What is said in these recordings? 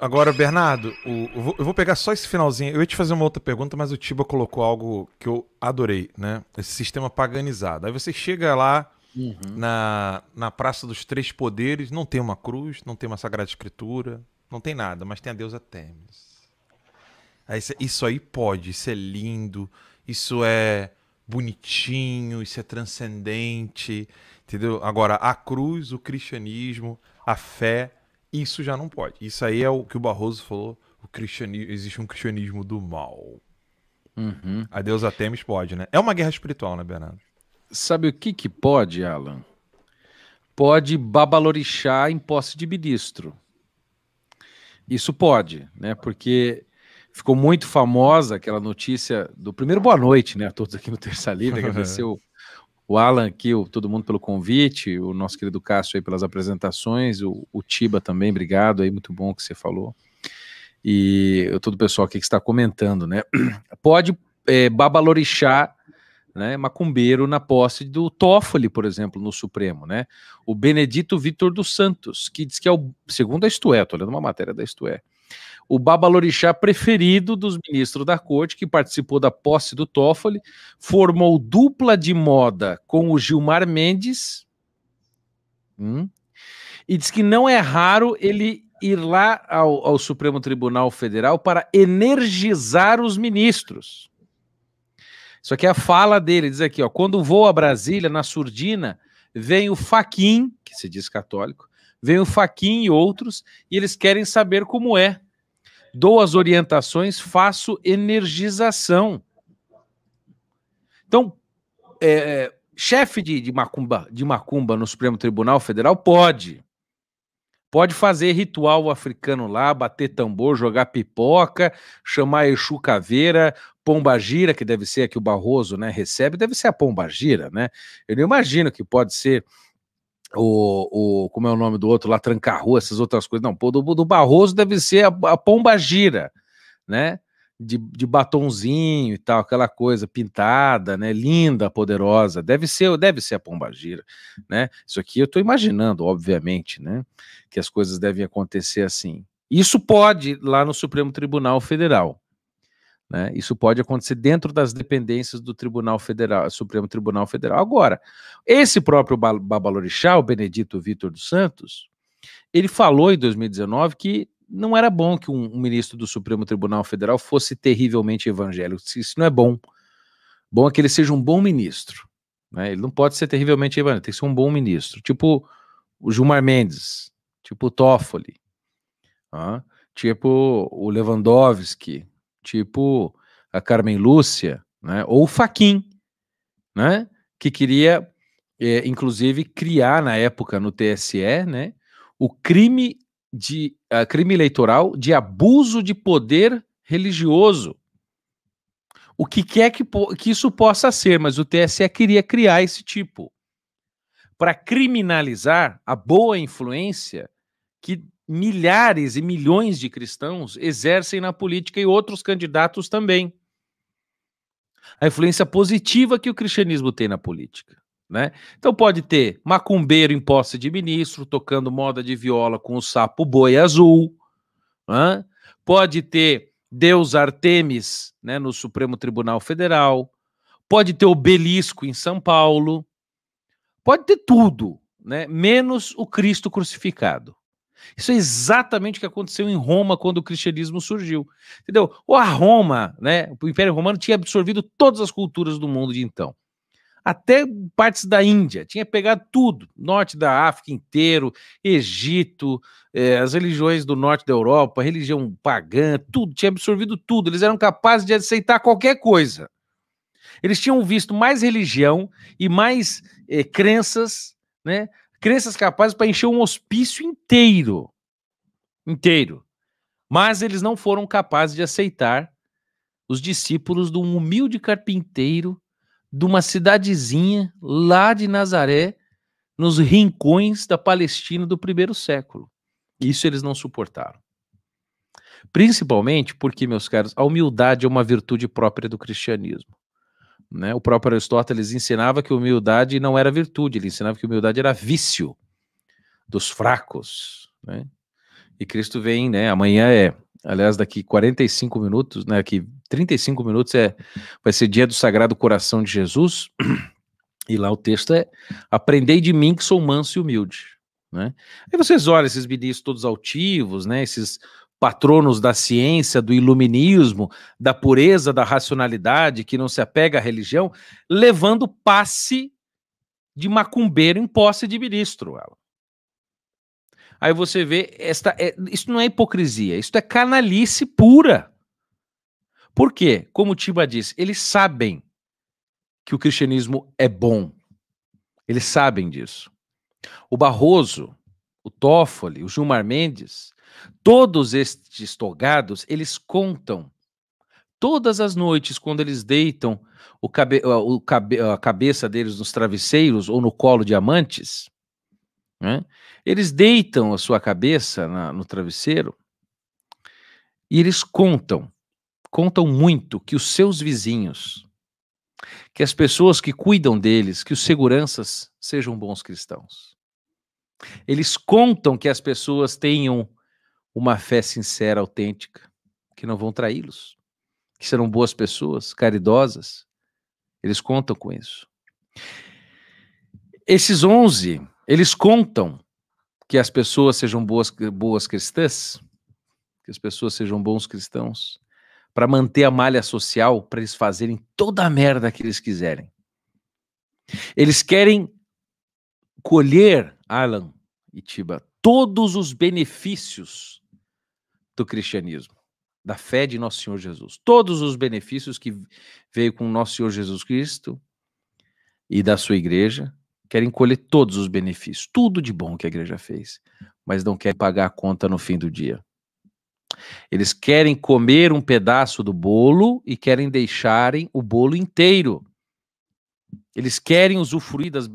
Agora, Bernardo, eu vou pegar só esse finalzinho. Eu ia te fazer uma outra pergunta, mas o Tiba colocou algo que eu adorei, né? Esse sistema paganizado. Aí você chega lá Uhum. na Praça dos Três Poderes, não tem uma cruz, não tem uma Sagrada Escritura, não tem nada, mas tem a deusa Têmis. Aí, isso aí pode, isso é lindo, isso é bonitinho, isso é transcendente, entendeu? Agora, a cruz, o cristianismo, a fé, isso já não pode. Isso aí é o que o Barroso falou, o cristianismo, existe um cristianismo do mal. Uhum. A deusa Têmis pode, né? É uma guerra espiritual, né, Bernardo? Sabe o que pode, Alan? Pode babalorixá em posse de ministro. Isso pode, né? Porque ficou muito famosa aquela notícia do primeiro boa noite, né? A todos aqui no Terça Livre, agradecer o Alan aqui, todo mundo pelo convite, o nosso querido Cássio aí pelas apresentações, o Tiba também, obrigado aí, muito bom o que você falou. E todo o pessoal aqui que está comentando, né? Pode babalorixá, né, macumbeiro na posse do Toffoli, por exemplo, no Supremo, né? O Benedito Vitor dos Santos, que diz que é o, segundo a Isto É, tô lendo uma matéria da Isto É, o babalorixá preferido dos ministros da corte, que participou da posse do Toffoli, formou dupla de moda com o Gilmar Mendes, e diz que não é raro ele ir lá ao Supremo Tribunal Federal para energizar os ministros. Isso aqui é a fala dele, diz aqui, ó, quando vou a Brasília, na surdina, vem o Fachin, que se diz católico, vem o Fachin e outros, e eles querem saber como é. Dou as orientações, faço energização. Então, chefe de macumba no Supremo Tribunal Federal pode fazer ritual africano lá, bater tambor, jogar pipoca, chamar Exu Caveira, Pombagira, que deve ser a que o Barroso, né, recebe, deve ser a Pombagira, né? Eu não imagino que pode ser como é o nome do outro lá, Tranca-Rua, essas outras coisas. Não, do Barroso deve ser a Pombagira, né? De batonzinho e tal, aquela coisa pintada, né? Linda, poderosa. Deve ser a Pombagira, né? Isso aqui eu estou imaginando, obviamente, né? Que as coisas devem acontecer assim. Isso pode lá no Supremo Tribunal Federal, né? Isso pode acontecer dentro das dependências do Tribunal Federal, Supremo Tribunal Federal. Agora, esse próprio babalorixá, o Benedito Vitor dos Santos, ele falou em 2019 que não era bom que um ministro do Supremo Tribunal Federal fosse terrivelmente evangélico. Isso não é bom. Bom é que ele seja um bom ministro, né? Ele não pode ser terrivelmente evangélico, tem que ser um bom ministro. Tipo o Gilmar Mendes, tipo o Toffoli, tipo o Lewandowski, tipo a Carmen Lúcia, né? Ou o Fachin, né? Que queria, inclusive, criar na época no TSE, né? O crime crime eleitoral de abuso de poder religioso. O que quer que isso possa ser, mas o TSE queria criar esse tipo para criminalizar a boa influência que milhares e milhões de cristãos exercem na política e outros candidatos também. A influência positiva que o cristianismo tem na política, né? Então pode ter macumbeiro em posse de ministro, tocando moda de viola com o sapo boi azul, né? Pode ter Deus Artemis, né, no Supremo Tribunal Federal, pode ter obelisco em São Paulo, pode ter tudo, né, menos o Cristo crucificado. Isso é exatamente o que aconteceu em Roma quando o cristianismo surgiu, entendeu? Ou a Roma, né, o Império Romano tinha absorvido todas as culturas do mundo de então, até partes da Índia, tinha pegado tudo, norte da África inteiro, Egito, as religiões do norte da Europa, religião pagã, tudo, tinha absorvido tudo, eles eram capazes de aceitar qualquer coisa. Eles tinham visto mais religião e mais crenças, né? Crenças capazes para encher um hospício inteiro. Inteiro. Mas eles não foram capazes de aceitar os discípulos de um humilde carpinteiro de uma cidadezinha lá de Nazaré, nos rincões da Palestina do primeiro século. Isso eles não suportaram. Principalmente porque, meus caros, a humildade é uma virtude própria do cristianismo, né? O próprio Aristóteles ensinava que humildade não era virtude, ele ensinava que humildade era vício dos fracos, né? E Cristo vem, né? Amanhã aliás, daqui 45 minutos, né? Daqui 35 minutos vai ser dia do Sagrado Coração de Jesus. E lá o texto é: aprendei de mim que sou manso e humilde, né? Aí vocês olham esses ministros todos altivos, né? Esses patronos da ciência, do iluminismo, da pureza, da racionalidade, que não se apega à religião, levando passe de macumbeiro em posse de ministro. Aí você vê, isso não é hipocrisia, isso é canalice pura. Por quê? Como o Tiba diz, eles sabem que o cristianismo é bom. Eles sabem disso. O Barroso, o Toffoli, o Gilmar Mendes, todos estes togados, eles contam todas as noites, quando eles deitam a cabeça deles nos travesseiros ou no colo de amantes, né? Eles deitam a sua cabeça no travesseiro e eles contam muito que os seus vizinhos, que as pessoas que cuidam deles, que os seguranças sejam bons cristãos. Eles contam que as pessoas tenham uma fé sincera, autêntica, que não vão traí-los, que serão boas pessoas, caridosas. Eles contam com isso. Esses 11, eles contam que as pessoas sejam boas cristãs, que as pessoas sejam bons cristãos, para manter a malha social, para eles fazerem toda a merda que eles quiserem. Eles querem colher, Alan e Tiba, todos os benefícios do cristianismo, da fé de Nosso Senhor Jesus. Todos os benefícios que veio com Nosso Senhor Jesus Cristo e da sua igreja, querem colher todos os benefícios, tudo de bom que a igreja fez, mas não querem pagar a conta no fim do dia. Eles querem comer um pedaço do bolo e querem deixarem o bolo inteiro. Eles querem usufruir das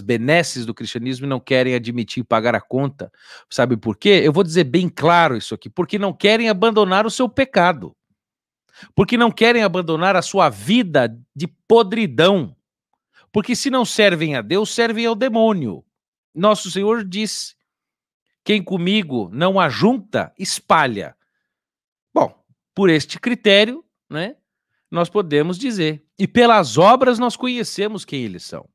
benesses do cristianismo e não querem admitir pagar a conta. Sabe por quê? Eu vou dizer bem claro isso aqui. Porque não querem abandonar o seu pecado. Porque não querem abandonar a sua vida de podridão. Porque se não servem a Deus, servem ao demônio. Nosso Senhor disse: quem comigo não ajunta, espalha. Bom, por este critério, né, nós podemos dizer. E pelas obras nós conhecemos quem eles são.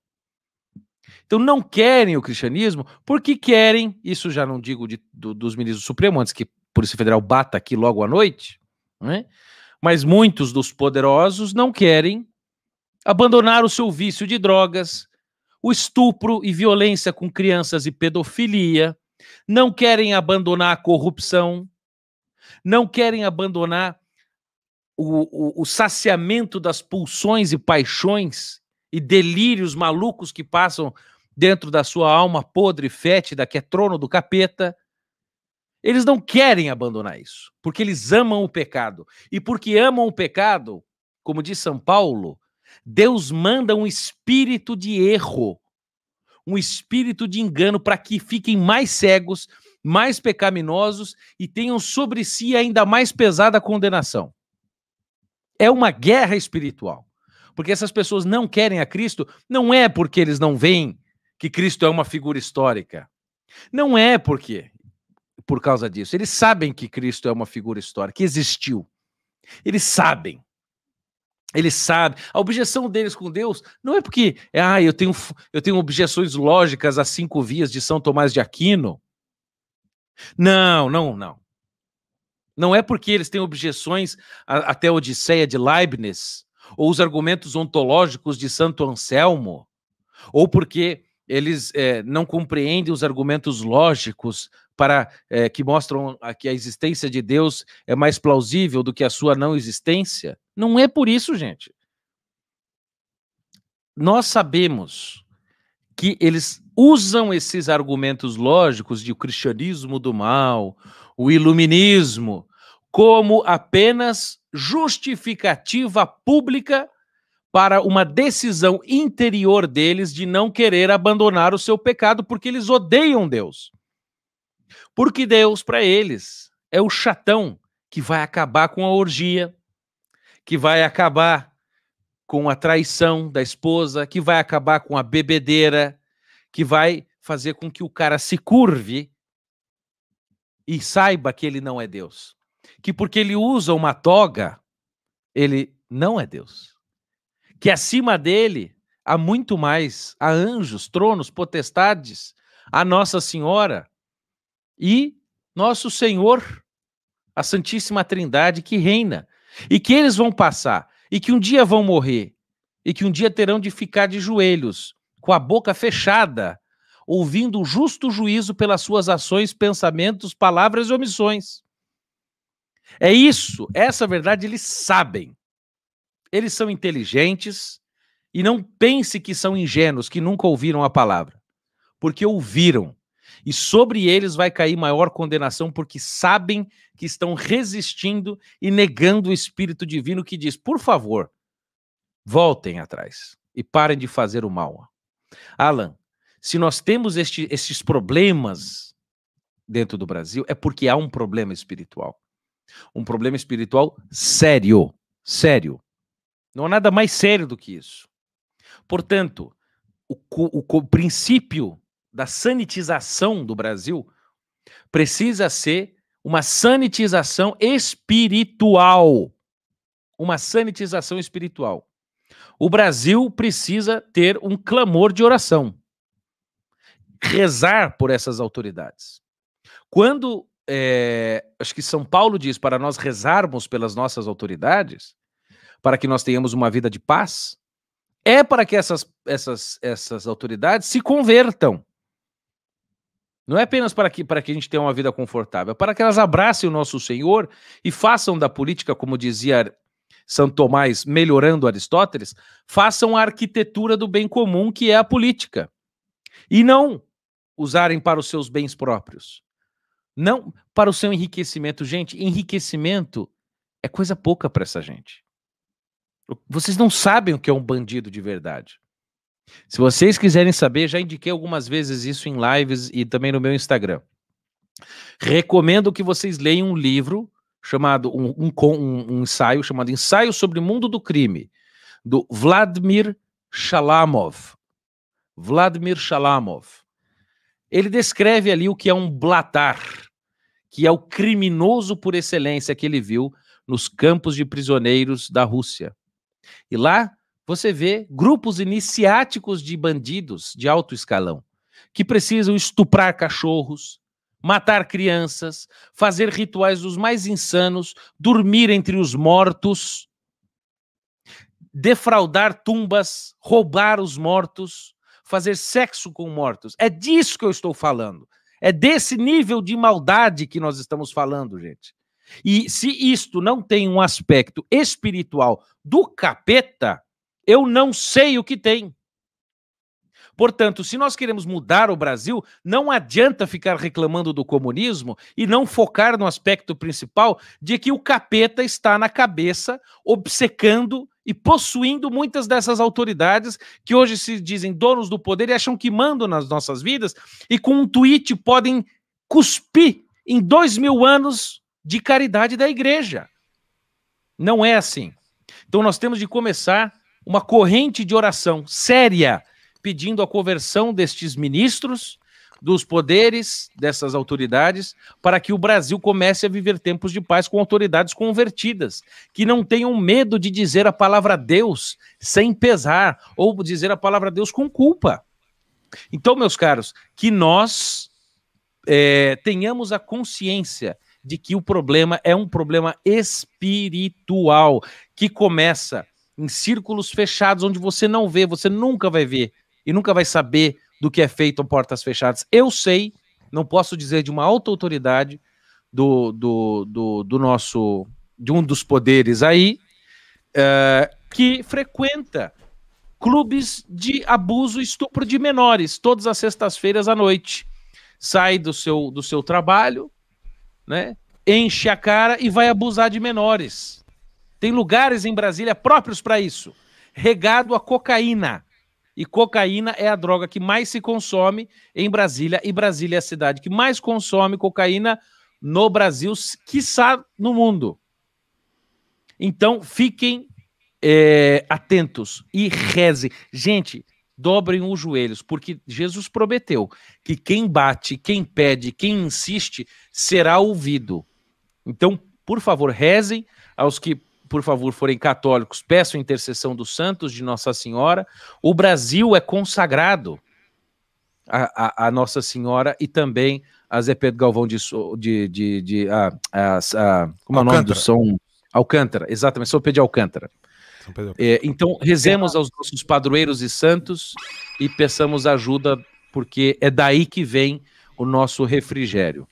Então não querem o cristianismo porque querem, isso já não digo dos ministros do Supremo, antes que a Polícia Federal bata aqui logo à noite, né? Mas muitos dos poderosos não querem abandonar o seu vício de drogas, o estupro e violência com crianças e pedofilia, não querem abandonar a corrupção, não querem abandonar o saciamento das pulsões e paixões e delírios malucos que passam dentro da sua alma podre e fétida, que é trono do capeta. Eles não querem abandonar isso, porque eles amam o pecado. E porque amam o pecado, como diz São Paulo, Deus manda um espírito de erro, um espírito de engano para que fiquem mais cegos, mais pecaminosos e tenham sobre si ainda mais pesada condenação. É uma guerra espiritual. Porque essas pessoas não querem a Cristo, não é porque eles não veem que Cristo é uma figura histórica. Não é por causa disso. Eles sabem que Cristo é uma figura histórica, que existiu. Eles sabem. Eles sabem. A objeção deles com Deus não é porque eu tenho objeções lógicas às 5 vias de São Tomás de Aquino. Não. Não é porque eles têm objeções até a Odisseia de Leibniz, ou os argumentos ontológicos de Santo Anselmo, ou porque eles não compreendem os argumentos lógicos que mostram que a existência de Deus é mais plausível do que a sua não existência. Não é por isso, gente. Nós sabemos que eles usam esses argumentos lógicos de o cristianismo do mal, o iluminismo, como apenas justificativa pública para uma decisão interior deles de não querer abandonar o seu pecado, porque eles odeiam Deus. Porque Deus, para eles, é o chatão que vai acabar com a orgia, que vai acabar com a traição da esposa, que vai acabar com a bebedeira, que vai fazer com que o cara se curve e saiba que ele não é Deus. Que porque ele usa uma toga, ele não é Deus. Que acima dele há muito mais, há anjos, tronos, potestades, a Nossa Senhora e nosso Senhor, a Santíssima Trindade que reina. E que eles vão passar, e que um dia vão morrer, e que um dia terão de ficar de joelhos, com a boca fechada, ouvindo o justo juízo pelas suas ações, pensamentos, palavras e omissões. É isso, essa verdade eles sabem. Eles são inteligentes e não pense que são ingênuos, que nunca ouviram a palavra, porque ouviram. E sobre eles vai cair maior condenação, porque sabem que estão resistindo e negando o Espírito Divino que diz, por favor, voltem atrás e parem de fazer o mal. Alan, se nós temos estes problemas dentro do Brasil, é porque há um problema espiritual. Um problema espiritual sério, sério. Não há nada mais sério do que isso. Portanto, o princípio da sanitização do Brasil precisa ser uma sanitização espiritual. Uma sanitização espiritual. O Brasil precisa ter um clamor de oração. Rezar por essas autoridades. Quando, acho que São Paulo diz para nós rezarmos pelas nossas autoridades, para que nós tenhamos uma vida de paz, é para que essas autoridades se convertam. Não é apenas para que a gente tenha uma vida confortável, é para que elas abracem o nosso Senhor e façam da política, como dizia Santo Tomás, melhorando Aristóteles, façam a arquitetura do bem comum, que é a política. E não usarem para os seus bens próprios. Não para o seu enriquecimento. Gente, enriquecimento é coisa pouca para essa gente. Vocês não sabem o que é um bandido de verdade. Se vocês quiserem saber, já indiquei algumas vezes isso em lives e também no meu Instagram. Recomendo que vocês leiam um livro chamado, um ensaio chamado Ensaio sobre o Mundo do Crime, do Vladimir Shalamov. Vladimir Shalamov. Ele descreve ali o que é um blatar, que é o criminoso por excelência que ele viu nos campos de prisioneiros da Rússia. E lá você vê grupos iniciáticos de bandidos de alto escalão, que precisam estuprar cachorros, matar crianças, fazer rituais dos mais insanos, dormir entre os mortos, defraudar tumbas, roubar os mortos, fazer sexo com mortos. É disso que eu estou falando. É desse nível de maldade que nós estamos falando, gente. E se isto não tem um aspecto espiritual do capeta, eu não sei o que tem. Portanto, se nós queremos mudar o Brasil, não adianta ficar reclamando do comunismo e não focar no aspecto principal de que o capeta está na cabeça, obcecando e possuindo muitas dessas autoridades que hoje se dizem donos do poder e acham que mandam nas nossas vidas e com um tweet podem cuspir em 2000 anos de caridade da igreja. Não é assim. Então nós temos de começar uma corrente de oração séria, pedindo a conversão destes ministros, dos poderes, dessas autoridades, para que o Brasil comece a viver tempos de paz com autoridades convertidas, que não tenham medo de dizer a palavra Deus sem pesar, ou dizer a palavra Deus com culpa. Então, meus caros, que nós tenhamos a consciência de que o problema é um problema espiritual, que começa em círculos fechados, onde você não vê, você nunca vai ver, e nunca vai saber do que é feito a portas fechadas. Eu sei, não posso dizer de uma alta autoridade de um dos poderes aí, que frequenta clubes de abuso e estupro de menores, todas as sextas-feiras à noite. Sai do seu trabalho, né, enche a cara e vai abusar de menores. Tem lugares em Brasília próprios para isso, regado a cocaína. E cocaína é a droga que mais se consome em Brasília, e Brasília é a cidade que mais consome cocaína no Brasil, quiçá no mundo. Então, fiquem atentos e rezem. Gente, dobrem os joelhos, porque Jesus prometeu que quem bate, quem pede, quem insiste, será ouvido. Então, por favor, rezem. Aos que, por favor, forem católicos, peçam a intercessão dos santos, de Nossa Senhora. O Brasil é consagrado a Nossa Senhora e também a Zé Pedro Galvão como é o nome do São Alcântara, exatamente, São Pedro de Alcântara. Então, rezemos aos nossos padroeiros e santos e peçamos ajuda, porque é daí que vem o nosso refrigério.